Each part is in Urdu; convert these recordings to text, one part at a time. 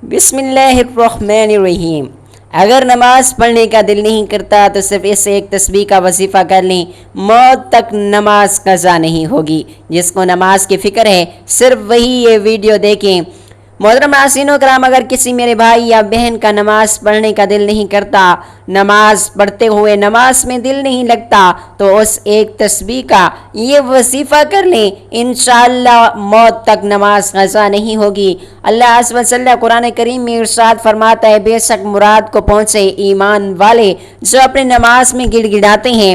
بسم اللہ الرحمن الرحیم۔ اگر نماز پڑھنے کا دل نہیں کرتا تو صرف اس ایک تسبیح کا وظیفہ کر لیں، موت تک نماز قضا نہیں ہوگی۔ جس کو نماز کی فکر ہے صرف وہی یہ ویڈیو دیکھیں۔ محترم ناظرین و کرام، اگر کسی میرے بھائی یا بہن کا نماز پڑھنے کا دل نہیں کرتا، نماز پڑھتے ہوئے نماز میں دل نہیں لگتا، تو اس ایک تسبیح کا یہ وظیفہ کر لیں، انشاءاللہ موت تک نماز قضا نہیں ہوگی۔ اللہ عز و جل قرآن کریم میں ارشاد فرماتا ہے، بے شک مراد کو پہنچے ایمان والے جو اپنے نماز میں گڑ گڑاتے ہیں۔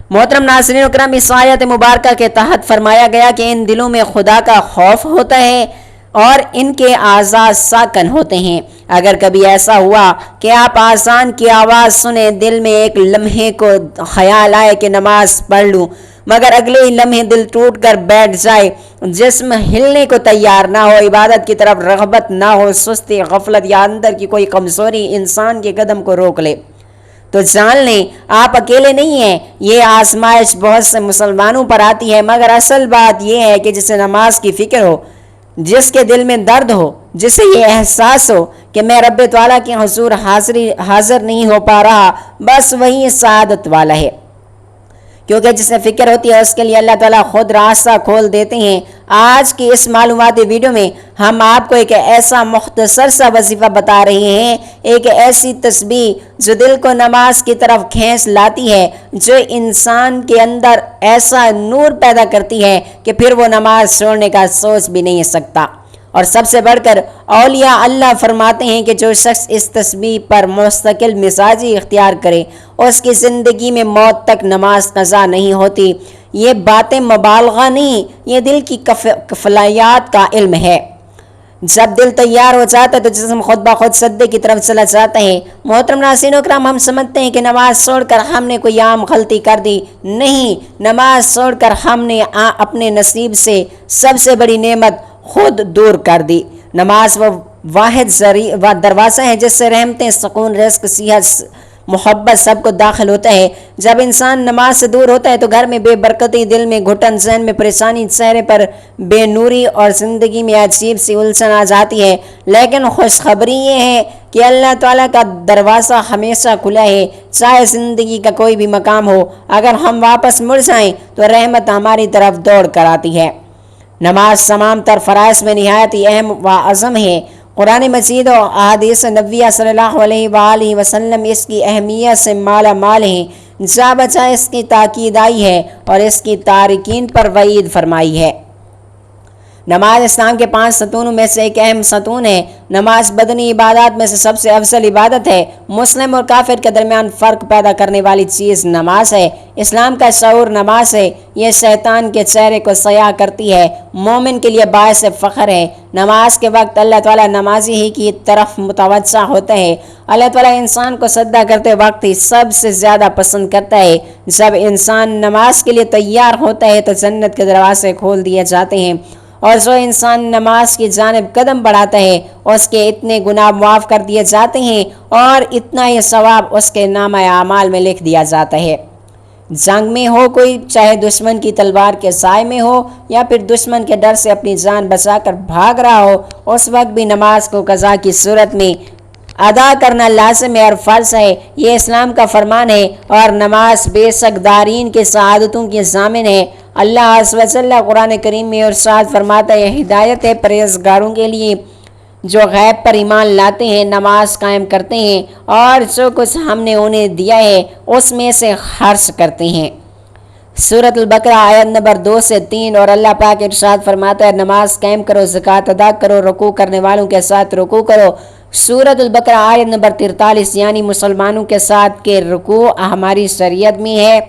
محترم ناظرین و کرام، اس آیت مبارکہ کے تحت فرمایا گیا کہ ان دلوں میں خدا کا خوف ہوتا ہے اور ان کے اعضاء ساکن ہوتے ہیں۔ اگر کبھی ایسا ہوا کہ آپ آذان کی آواز سنیں، دل میں ایک لمحے کو خیال آئے کہ نماز پڑھ لوں، مگر اگلے ہی لمحے دل ٹوٹ کر بیٹھ جائے، جسم ہلنے کو تیار نہ ہو، عبادت کی طرف رغبت نہ ہو، سستی، غفلت یا اندر کی کوئی کمزوری انسان کے قدم کو روک لے، تو جان لیں آپ اکیلے نہیں ہیں۔ یہ آزمائش بہت سے مسلمانوں پر آتی ہے، مگر اصل بات یہ ہے کہ جسے نماز کی فکر ہو، جس کے دل میں درد ہو، جسے یہ احساس ہو کہ میں رب تعالیٰ کے حضور حاضر نہیں ہو پا رہا، بس وہی سعادت والا ہے، کیونکہ جسے فکر ہوتی ہے اس کے لیے اللہ تعالیٰ خود راستہ کھول دیتے ہیں۔ آج کی اس معلوماتی ویڈیو میں ہم آپ کو ایک ایسا مختصر سا وظیفہ بتا رہے ہیں، ایک ایسی تسبیح جو دل کو نماز کی طرف کھینچ لاتی ہے، جو انسان کے اندر ایسا نور پیدا کرتی ہے کہ پھر وہ نماز چھوڑنے کا سوچ بھی نہیں سکتا۔ اور سب سے بڑھ کر اولیاء اللہ فرماتے ہیں کہ جو شخص اس تسبیح پر مستقل مزاجی اختیار کرے، اس کی زندگی میں موت تک نماز قضا نہیں ہوتی۔ یہ باتیں مبالغہ نہیں، یہ دل کی کفلیات کا علم ہے۔ جب دل تیار ہو جاتا ہے تو جسم خود بخود سجدے کی طرف چلا جاتا ہے۔ محترم ناظرین و کرام، ہم سمجھتے ہیں کہ نماز چھوڑ کر ہم نے کوئی عام غلطی کر دی، نہیں، نماز چھوڑ کر ہم نے اپنے نصیب سے سب سے بڑی نعمت خود دور کر دی۔ نماز وہ واحد دروازہ ہے جس سے رحمتیں، سکون، رزق، صحت، محبت سب کو داخل ہوتا ہے۔ جب انسان نماز سے دور ہوتا ہے تو گھر میں بے برکتی، دل میں گھٹن، ذہن میں پریشانی، چہرے پر بے نوری اور زندگی میں عجیب سی الجھن آ جاتی ہے۔ لیکن خوشخبری یہ ہے کہ اللہ تعالیٰ کا دروازہ ہمیشہ کھلا ہے، چاہے زندگی کا کوئی بھی مقام ہو۔ اگر ہم واپس مڑ جائیں تو رحمت ہماری طرف دوڑ کر آتی ہے۔ نماز تمام تر فرائض میں نہایت اہم و اعظم ہے۔ قرآن مجید و احادیث نبویہ صلی اللہ علیہ وآلہ وسلم اس کی اہمیت سے مالا مال ہیں، جا بجا اس کی تاکید آئی ہے اور اس کی تارکین پر وعید فرمائی ہے۔ نماز اسلام کے 5 ستونوں میں سے ایک اہم ستون ہے۔ نماز بدنی عبادات میں سے سب سے افضل عبادت ہے۔ مسلم اور کافر کے درمیان فرق پیدا کرنے والی چیز نماز ہے۔ اسلام کا شعور نماز ہے، یہ شیطان کے چہرے کو سیاہ کرتی ہے، مومن کے لیے باعث فخر ہے۔ نماز کے وقت اللہ تعالیٰ نمازی ہی کی طرف متوجہ ہوتا ہے۔ اللہ تعالیٰ انسان کو سجدہ کرتے وقت ہی سب سے زیادہ پسند کرتا ہے۔ جب انسان نماز کے لیے تیار ہوتا ہے تو جنت کے دروازے کھول دیے جاتے ہیں، اور جو انسان نماز کی جانب قدم بڑھاتا ہے اس کے اتنے گناہ معاف کر دیے جاتے ہیں اور اتنا ہی ثواب اس کے نامہ اعمال میں لکھ دیا جاتا ہے۔ جنگ میں ہو کوئی، چاہے دشمن کی تلوار کے سائے میں ہو یا پھر دشمن کے ڈر سے اپنی جان بچا کر بھاگ رہا ہو، اس وقت بھی نماز کو قضا کی صورت میں ادا کرنا لازم ہے اور فرض ہے۔ یہ اسلام کا فرمان ہے اور نماز بے شک دارین کے سعادتوں کی ضامن ہے۔ اللہ عز و جل قرآن کریم میں ارشاد فرماتا ہے، ہدایت ہے پرہیزگاروں کے لیے جو غیب پر ایمان لاتے ہیں، نماز قائم کرتے ہیں اور جو کچھ ہم نے انہیں دیا ہے اس میں سے خرچ کرتے ہیں۔ سورۃ البقرہ آیت نمبر 2 سے 3۔ اور اللہ پاک ارشاد فرماتا ہے، نماز قائم کرو، زکوٰۃ ادا کرو، رکوع کرنے والوں کے ساتھ رکوع کرو۔ سورۃ البقرہ آیت نمبر 43، یعنی مسلمانوں کے ساتھ کہ رکوع ہماری شریعت میں ہے،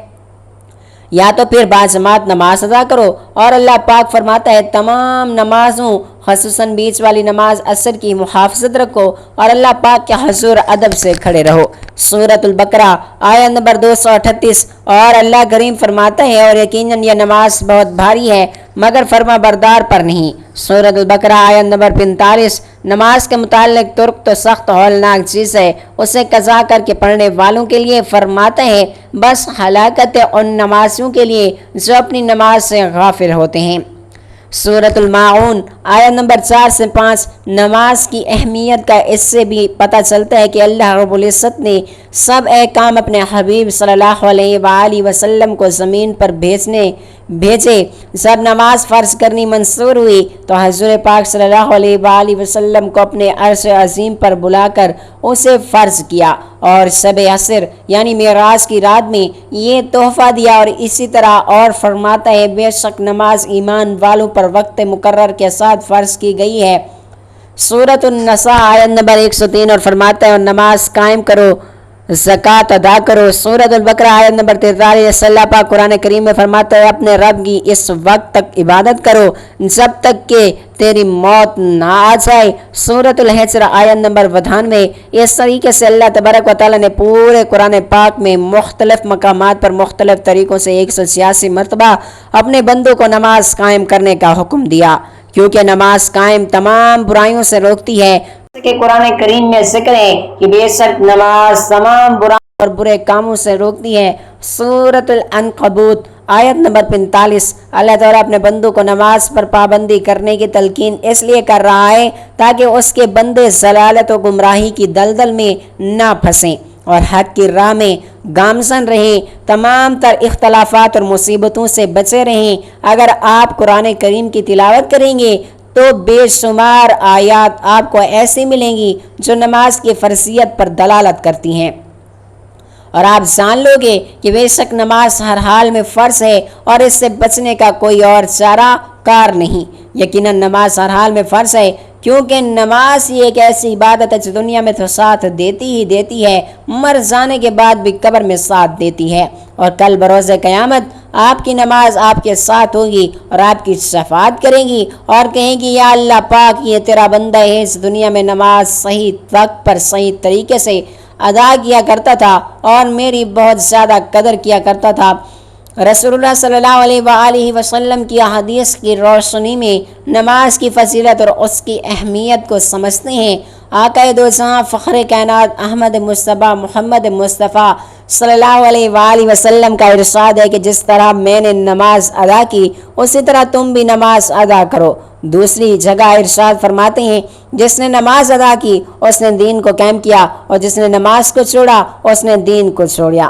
یا تو پھر باجماعت نماز ادا کرو۔ اور اللہ پاک فرماتا ہے، تمام نمازوں خصوصاً بیچ والی نماز عصر کی محافظت رکھو اور اللہ پاک کے حضور ادب سے کھڑے رہو۔ سورۃ البقرہ آیت نمبر 238۔ اور اللہ کریم فرماتا ہے، اور یقیناً یہ نماز بہت بھاری ہے مگر فرما بردار پر نہیں۔ سورۃ البقرہ آیت نمبر 45۔ نماز کے متعلق ترک تو سخت ہولناک چیز ہے، اسے قضا کر کے پڑھنے والوں کے لیے فرماتا ہے بس ہلاکت ہے ان نمازیوں کے لیے جو اپنی نماز سے غافل ہوتے ہیں۔ سورۃ الماعون آیت نمبر 4 سے 5۔ نماز کی اہمیت کا اس سے بھی پتہ چلتا ہے کہ اللہ رب العزت نے سب احکام اپنے حبیب صلی اللہ علیہ وآلہ وسلم کو زمین پر بھیجے۔ جب نماز فرض کرنی منظور ہوئی تو حضور پاک صلی اللہ علیہ وآلہ وسلم کو اپنے عرش عظیم پر بلا کر اسے فرض کیا، اور شب عصر یعنی معراج کی رات میں یہ تحفہ دیا، اور اسی طرح اور فرماتا ہے بے شک نماز ایمان والوں پر وقت مقرر کے ساتھ فرض کی گئی ہے۔ سورۃ النساء آیت نمبر 103، اور فرماتا ہے اور نماز قائم کرو، زکوٰۃ ادا کرو۔ سورۃ البقرہ آیت نمبر 43۔ اللہ پاک قرآن کریم میں فرماتا ہے اپنے رب کی اس وقت تک عبادت کرو جب تک کہ تیری موت نہ آ جائے۔ سورۃ الحجر آیت نمبر 92۔ اس طریقے سے اللہ تبارک و تعالیٰ نے پورے قرآن پاک میں مختلف مقامات پر مختلف طریقوں سے 186 مرتبہ اپنے بندوں کو نماز قائم کرنے کا حکم دیا، کیونکہ نماز قائم تمام برائیوں سے روکتی ہے کہ قرآن کریم میں ذکر ہے کہ بے شک نماز تمام برائیوں اور برے کاموں سے روکتی ہے۔ سورۃ العنکبوت آیت نمبر 45۔ اللہ تعالیٰ اپنے بندوں کو نماز پر پابندی کرنے کی تلقین اس لیے کر رہا ہے تاکہ اس کے بندے ضلالت و گمراہی کی دلدل میں نہ پھنسیں اور حق کی راہ میں گامزن رہیں، تمام تر اختلافات اور مصیبتوں سے بچے رہیں۔ اگر آپ قرآن کریم کی تلاوت کریں گے تو بے شمار آیات آپ کو ایسی ملیں گی جو نماز کی فرضیت پر دلالت کرتی ہیں، اور آپ جان لو گے کہ بے شک نماز ہر حال میں فرض ہے اور اس سے بچنے کا کوئی اور چارہ کار نہیں۔ یقیناً نماز ہر حال میں فرض ہے، کیونکہ نماز یہ ایک ایسی عبادت ہے جو دنیا میں تو ساتھ دیتی ہے، مر جانے کے بعد بھی قبر میں ساتھ دیتی ہے، اور کل بروز قیامت آپ کی نماز آپ کے ساتھ ہوگی اور آپ کی شفاعت کرے گی اور کہیں گی یا اللہ پاک یہ تیرا بندہ ہے، اس دنیا میں نماز صحیح وقت پر صحیح طریقے سے ادا کیا کرتا تھا اور میری بہت زیادہ قدر کیا کرتا تھا۔ رسول اللہ صلی اللہ علیہ وآلہ وسلم کی حدیث کی روشنی میں نماز کی فضیلت اور اس کی اہمیت کو سمجھتے ہیں۔ آقا دو جہاں فخر کائنات احمد مصطفیٰ محمد مصطفیٰ صلی اللہ علیہ وآلہ وسلم کا ارشاد ہے کہ جس طرح میں نے نماز ادا کی اسی طرح تم بھی نماز ادا کرو۔ دوسری جگہ ارشاد فرماتے ہیں جس نے نماز ادا کی اس نے دین کو قائم کیا، اور جس نے نماز کو چھوڑا اس نے دین کو چھوڑا۔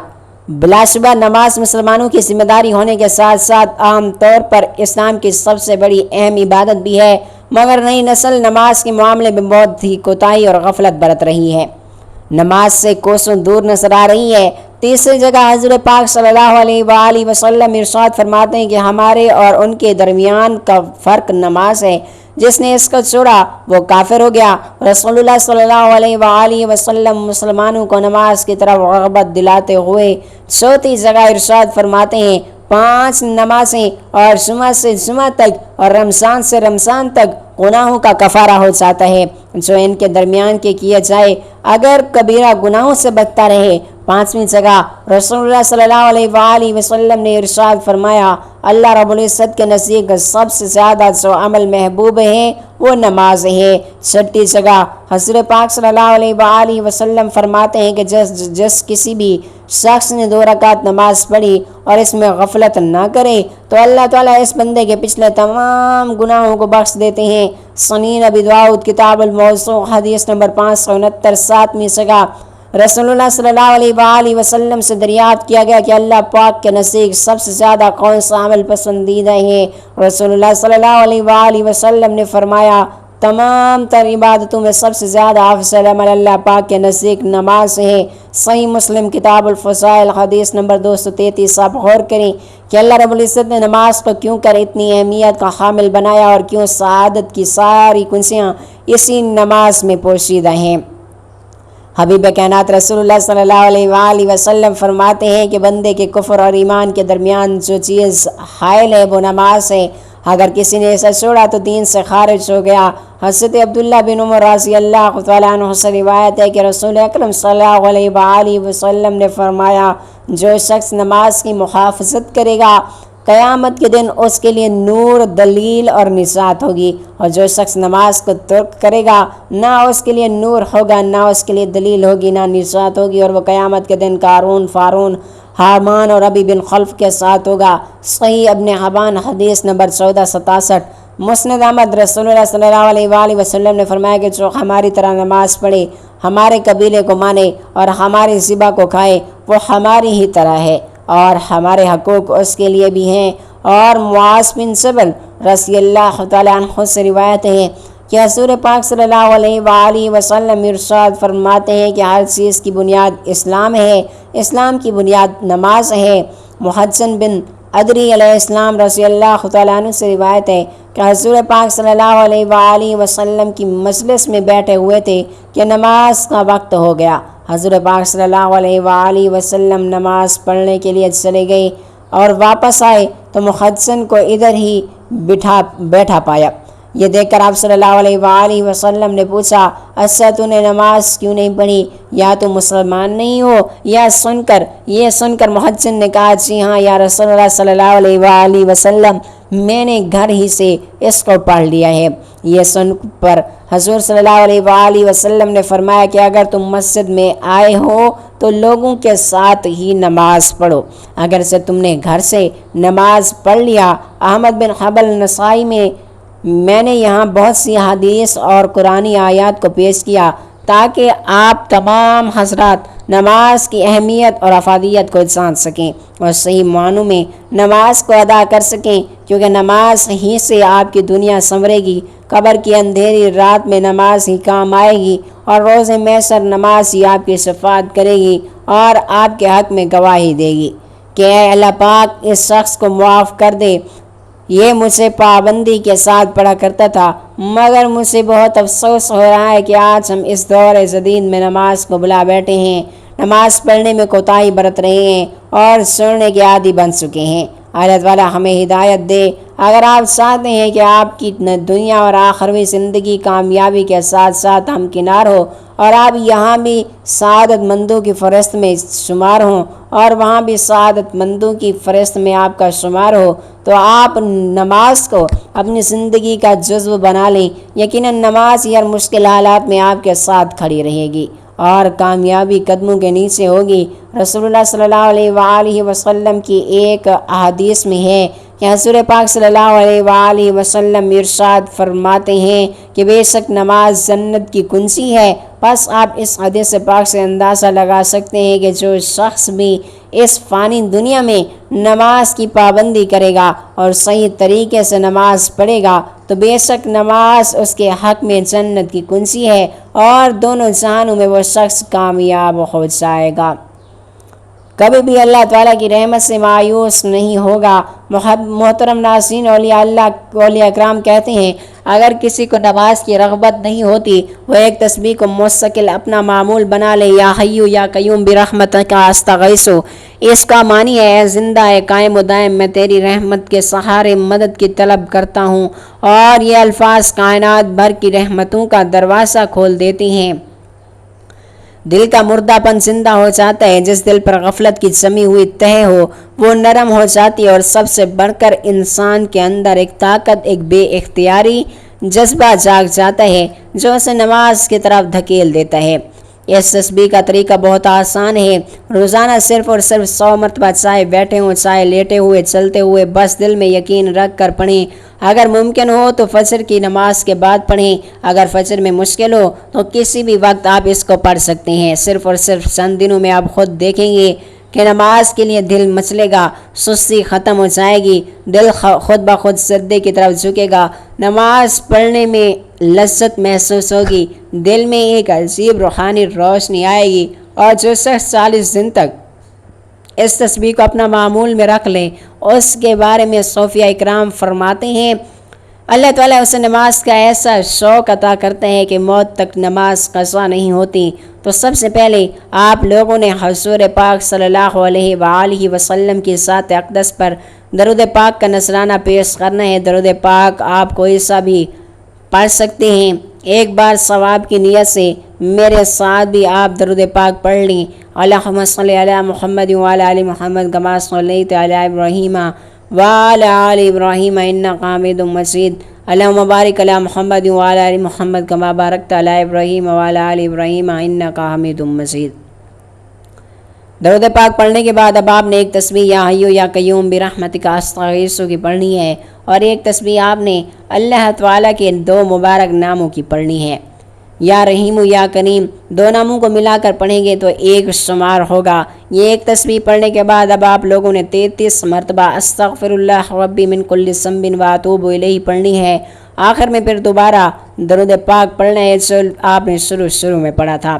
بلا شبہ نماز مسلمانوں کی ذمہ داری ہونے کے ساتھ ساتھ عام طور پر اسلام کی سب سے بڑی اہم عبادت بھی ہے، مگر نئی نسل نماز کے معاملے میں بہت ہی کوتاہی اور غفلت برت رہی ہے، نماز سے کوسوں دور نظر آ رہی ہے۔ تیسری جگہ حضرت پاک صلی اللہ علیہ وآلہ وسلم ارشاد فرماتے ہیں کہ ہمارے اور ان کے درمیان کا فرق نماز ہے، جس نے اس کو چھوڑا وہ کافر ہو گیا۔ رسول اللہ صلی اللہ علیہ وآلہ وسلم مسلمانوں کو نماز کی طرف رغبت دلاتے ہوئے چوتھی جگہ ارشاد فرماتے ہیں 5 نمازیں اور جمعہ سے جمعہ تک اور رمضان سے رمضان تک گناہوں کا کفارہ ہو جاتا ہے جو ان کے درمیان کے کیا جائے اگر کبیرہ گناہوں سے بچتا رہے۔ 5ویں جگہ رسول اللہ صلی اللہ علیہ وآلہ وسلم نے ارشاد فرمایا اللہ رب العزت کے نزدیک سب سے زیادہ جو عمل محبوب ہے وہ نماز ہے۔ 6ٹھی جگہ حضرت پاک صلی اللہ علیہ وآلہ وسلم فرماتے ہیں کہ جس کسی بھی شخص نے 2 رکعت نماز پڑھی اور اس میں غفلت نہ کرے تو اللہ تعالیٰ اس بندے کے پچھلے تمام گناہوں کو بخش دیتے ہیں۔ سنن ابی داؤد کتاب الموضوع حدیث نمبر 569۔ 7ویں جگہ رسول اللہ صلی اللہ علیہ وآلہ وسلم سے دریافت کیا گیا کہ اللہ پاک کے نزدیک سب سے زیادہ کون سا عمل پسندیدہ ہے؟ رسول اللہ صلی اللہ علیہ وآلہ وسلم نے فرمایا تمام تر عبادتوں میں سب سے زیادہ افضل عمل اللہ پاک کے نزدیک نماز ہے۔ صحیح مسلم کتاب الفضائل حدیث نمبر 233۔ آپ غور کریں کہ اللہ رب العزت نے نماز کو کیوں کر اتنی اہمیت کا حامل بنایا اور کیوں سعادت کی ساری کنجیاں اسی نماز میں پوشیدہ ہیں۔ حبیب کائنات رسول اللہ صلی اللہ علیہ وآلہ وسلم فرماتے ہیں کہ بندے کے کفر اور ایمان کے درمیان جو چیز حائل ہے وہ نماز ہے، اگر کسی نے ایسا چھوڑا تو دین سے خارج ہو گیا۔ حضرت عبداللہ بن عمر رضی اللہ تعالیٰ عنہ سے روایت ہے کہ رسول اکرم صلی اللہ علیہ وآلہ وسلم نے فرمایا جو شخص نماز کی محافظت کرے گا قیامت کے دن اس کے لیے نور دلیل اور نجات ہوگی، اور جو شخص نماز کو ترک کرے گا نہ اس کے لیے نور ہوگا نہ اس کے لیے دلیل ہوگی نہ نجات ہوگی، اور وہ قیامت کے دن قارون فارون حامان اور ابی بن خلف کے ساتھ ہوگا۔ صحیح ابن حبان حدیث نمبر 1467۔ مسند احمد رسول اللہ صلی اللہ علیہ وآلہ وسلم نے فرمایا کہ جو ہماری طرح نماز پڑھے، ہمارے قبیلے کو مانے اور ہمارے ذبح کو کھائے، وہ ہماری ہی طرح ہے اور ہمارے حقوق اس کے لیے بھی ہیں۔ اور معاذ بن جبل رضی اللہ تعالیٰ عنہ سے روایت ہے کہ حضور پاک صلی اللہ علیہ وآلہ وسلم ارشاد فرماتے ہیں کہ ہر چیز کی بنیاد اسلام ہے، اسلام کی بنیاد نماز ہے۔ محسن بن ادری علیہ السلام رضی اللہ تعالیٰ عنہ سے روایت ہے کہ حضور پاک صلی اللہ علیہ وآلہ وسلم کی مجلس میں بیٹھے ہوئے تھے کہ نماز کا وقت ہو گیا۔ حضور پاک صلی اللہ علیہ وآلہ وسلم نماز پڑھنے کے لیے چلے گئے اور واپس آئے تو محسن کو ادھر ہی بیٹھا پایا۔ یہ دیکھ کر آپ صلی اللہ علیہ وآلہ وسلم نے پوچھا، اچھا تو نے نماز کیوں نہیں پڑھی؟ یا تو مسلمان نہیں ہو؟ یہ سن کر محسن نے کہا، جی ہاں یا رسول اللہ صلی اللہ علیہ وآلہ وسلم، میں نے گھر ہی سے اس کو پڑھ لیا ہے۔ یہ سن پر حضور صلی اللہ علیہ وآلہ وسلم نے فرمایا کہ اگر تم مسجد میں آئے ہو تو لوگوں کے ساتھ ہی نماز پڑھو، اگر سے تم نے گھر سے نماز پڑھ لیا۔ احمد بن حنبل نسائی میں نے یہاں بہت سی حدیث اور قرآنی آیات کو پیش کیا تاکہ آپ تمام حضرات نماز کی اہمیت اور افادیت کو جان سکیں اور صحیح معنوں میں نماز کو ادا کر سکیں، کیونکہ نماز ہی سے آپ کی دنیا سنورے گی، قبر کی اندھیری رات میں نماز ہی کام آئے گی اور روز محشر نماز ہی آپ کی شفاعت کرے گی اور آپ کے حق میں گواہی دے گی کہ اے اللہ پاک اس شخص کو معاف کر دے، یہ مجھ سے پابندی کے ساتھ پڑھا کرتا تھا، مگر مجھ سے بہت افسوس ہو رہا ہے کہ آج ہم اس دور جدید میں نماز کو بھلا بیٹھے ہیں، نماز پڑھنے میں کوتاہی برت رہے ہیں اور سونے کے عادی بن چکے ہیں۔ اللہ تعالیٰ ہمیں ہدایت دے۔ اگر آپ چاہتے ہیں کہ آپ کی دنیا اور آخروی زندگی کامیابی کے ساتھ ساتھ ہمکنار ہو اور آپ یہاں بھی سعادت مندوں کی فہرست میں شمار ہوں اور وہاں بھی سعادت مندوں کی فہرست میں آپ کا شمار ہو، تو آپ نماز کو اپنی زندگی کا جزو بنا لیں۔ یقیناً نماز ہر مشکل حالات میں آپ کے ساتھ کھڑی رہے گی اور کامیابی قدموں کے نیچے ہوگی۔ رسول اللہ صلی اللہ علیہ وآلہ وسلم کی ایک احادیث میں ہے کہ حضور پاک صلی اللہ علیہ وآلہ وسلم ارشاد فرماتے ہیں کہ بے شک نماز جنت کی کنجی ہے۔ بس آپ اس حدیث پاک سے اندازہ لگا سکتے ہیں کہ جو شخص بھی اس فانی دنیا میں نماز کی پابندی کرے گا اور صحیح طریقے سے نماز پڑھے گا تو بے شک نماز اس کے حق میں جنت کی کنجی ہے اور دونوں جہانوں میں وہ شخص کامیاب ہو جائے گا، کبھی بھی اللہ تعالیٰ کی رحمت سے مایوس نہیں ہوگا۔ محترم ناظرین، اولیاء اکرام کہتے ہیں اگر کسی کو نماز کی رغبت نہیں ہوتی وہ ایک تسبیح کو مستقل اپنا معمول بنا لے، یا حیو یا قیوم برحمتک استغیث۔ اس کا معنی ہے اے زندہ اے قائم و دائم، میں تیری رحمت کے سہارے مدد کی طلب کرتا ہوں، اور یہ الفاظ کائنات بھر کی رحمتوں کا دروازہ کھول دیتے ہیں۔ دل کا مردہ پن زندہ ہو جاتا ہے، جس دل پر غفلت کی جمی ہوئی تہ ہو وہ نرم ہو جاتی ہے، اور سب سے بڑھ کر انسان کے اندر ایک طاقت، ایک بے اختیاری جذبہ جاگ جاتا ہے جو اسے نماز کی طرف دھکیل دیتا ہے۔ اس تسبیح کا طریقہ بہت آسان ہے۔ روزانہ صرف اور صرف 100 مرتبہ، چاہے بیٹھے ہوں چاہے لیٹے ہوئے، چلتے ہوئے، بس دل میں یقین رکھ کر پڑھیں۔ اگر ممکن ہو تو فجر کی نماز کے بعد پڑھیں، اگر فجر میں مشکل ہو تو کسی بھی وقت آپ اس کو پڑھ سکتے ہیں۔ صرف اور صرف چند دنوں میں آپ خود دیکھیں گے کہ نماز کے لیے دل مچلے گا، سستی ختم ہو جائے گی، دل خود بخود سجدے کی طرف جھکے گا، نماز پڑھنے میں لذت محسوس ہوگی، دل میں ایک عجیب روحانی روشنی آئے گی۔ اور جو شخص 40 دن تک اس تسبیح کو اپنا معمول میں رکھ لیں، اس کے بارے میں صوفیہ اکرام فرماتے ہیں اللہ تعالیٰ اسے نماز کا ایسا شوق عطا کرتے ہیں کہ موت تک نماز قضا نہیں ہوتی۔ تو سب سے پہلے آپ لوگوں نے حضور پاک صلی اللہ علیہ وآلہ وسلم کی ذات اقدس پر درود پاک کا نذرانہ پیش کرنا ہے۔ درود پاک آپ کوئی سا بھی پڑھ سکتے ہیں، ایک بار ثواب کی نیت سے میرے ساتھ بھی آپ درود پاک پڑھ لیں۔ اللہم صلی علی محمد وعلی آل محمد کما صلیت علی ابراہیم وعلی آل ابراہیم انک حمید مجید۔ اللہم بارک علی محمد وعلی آل محمد کما بارکت علی ابراہیم وعلی آل ابراہیم انک حمید مجید۔ درود پاک پڑھنے کے بعد اب آپ نے ایک تسبیح یا حیو یا قیوم برحمتک استغیث کی پڑھنی ہے، اور ایک تسبیح آپ نے اللہ تعالیٰ کے 2 مبارک ناموں کی پڑھنی ہے، یا رحیم و یا کریم، 2 ناموں کو ملا کر پڑھیں گے تو 1 شمار ہوگا۔ یہ ایک تسبیح پڑھنے کے بعد اب آپ لوگوں نے 33 مرتبہ استغفر اللہ ربی من کل ذنب و اتوب الیہ پڑھنی ہے۔ آخر میں پھر دوبارہ درود پاک پڑھنا ہے جو آپ نے شروع میں پڑھا تھا۔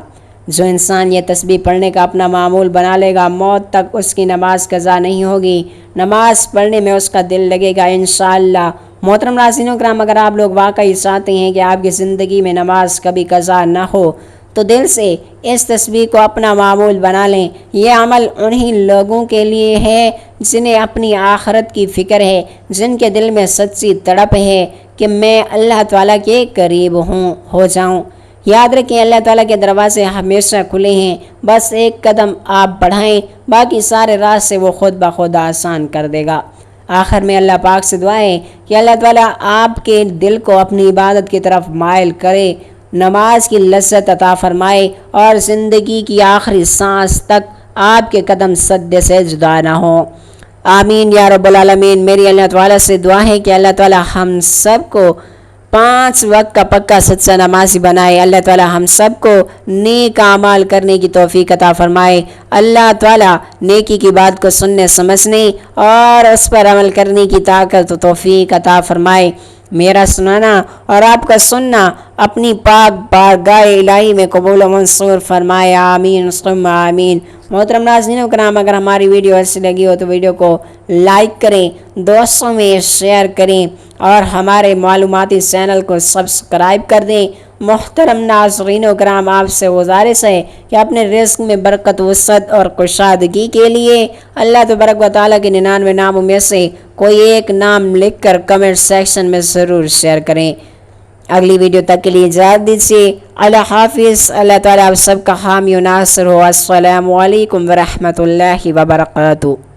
جو انسان یہ تسبیح پڑھنے کا اپنا معمول بنا لے گا، موت تک اس کی نماز قضا نہیں ہوگی، نماز پڑھنے میں اس کا دل لگے گا انشاءاللہ۔ محترم ناظرین کرام، اگر آپ لوگ واقعی چاہتے ہیں کہ آپ کی زندگی میں نماز کبھی قضا نہ ہو تو دل سے اس تسبیح کو اپنا معمول بنا لیں۔ یہ عمل انہی لوگوں کے لیے ہے جنہیں اپنی آخرت کی فکر ہے، جن کے دل میں سچی تڑپ ہے کہ میں اللہ تعالیٰ کے قریب ہو جاؤں۔ یاد رکھیں اللہ تعالیٰ کے دروازے ہمیشہ کھلے ہیں، بس ایک قدم آپ بڑھائیں، باقی سارے راستے وہ خود بخود آسان کر دے گا۔ آخر میں اللہ پاک سے دعا ہے کہ اللہ تعالیٰ آپ کے دل کو اپنی عبادت کی طرف مائل کرے، نماز کی لذت عطا فرمائے اور زندگی کی آخری سانس تک آپ کے قدم سجدے سے جدا نہ ہوں۔ آمین یا رب العالمین۔ میری اللہ تعالیٰ سے دعا ہے کہ اللہ تعالیٰ ہم سب کو 5 وقت کا پکا سچا نمازی بنائے۔ اللہ تعالیٰ ہم سب کو نیک اعمال کرنے کی توفیق عطا فرمائے۔ اللہ تعالیٰ نیکی کی بات کو سننے سمجھنے اور اس پر عمل کرنے کی طاقت و توفیق عطا فرمائے۔ میرا سنانا اور آپ کا سننا اپنی پاک بارگاہ الہی میں قبول و منظور فرمائے، آمین ثم آمین۔ محترم ناظرین کرام، اگر ہماری ویڈیو اچھی لگی ہو تو ویڈیو کو لائک کریں، دوستوں میں شیئر کریں اور ہمارے معلوماتی چینل کو سبسکرائب کر دیں۔ محترم ناظرین کرام، آپ سے گزارش ہے کہ اپنے رزق میں برکت، وسعت اور کشادگی کے لیے اللہ تبارک و تعالیٰ کے 99 ناموں میں سے کوئی ایک نام لکھ کر کمنٹ سیکشن میں ضرور شیئر کریں۔ اگلی ویڈیو تک کے لیے اجازت دیجیے۔ اللہ حافظ۔ اللہ تعالیٰ آپ سب کا حامی و ناصر ہو۔ السلام علیکم ورحمۃ اللہ وبرکاتہ۔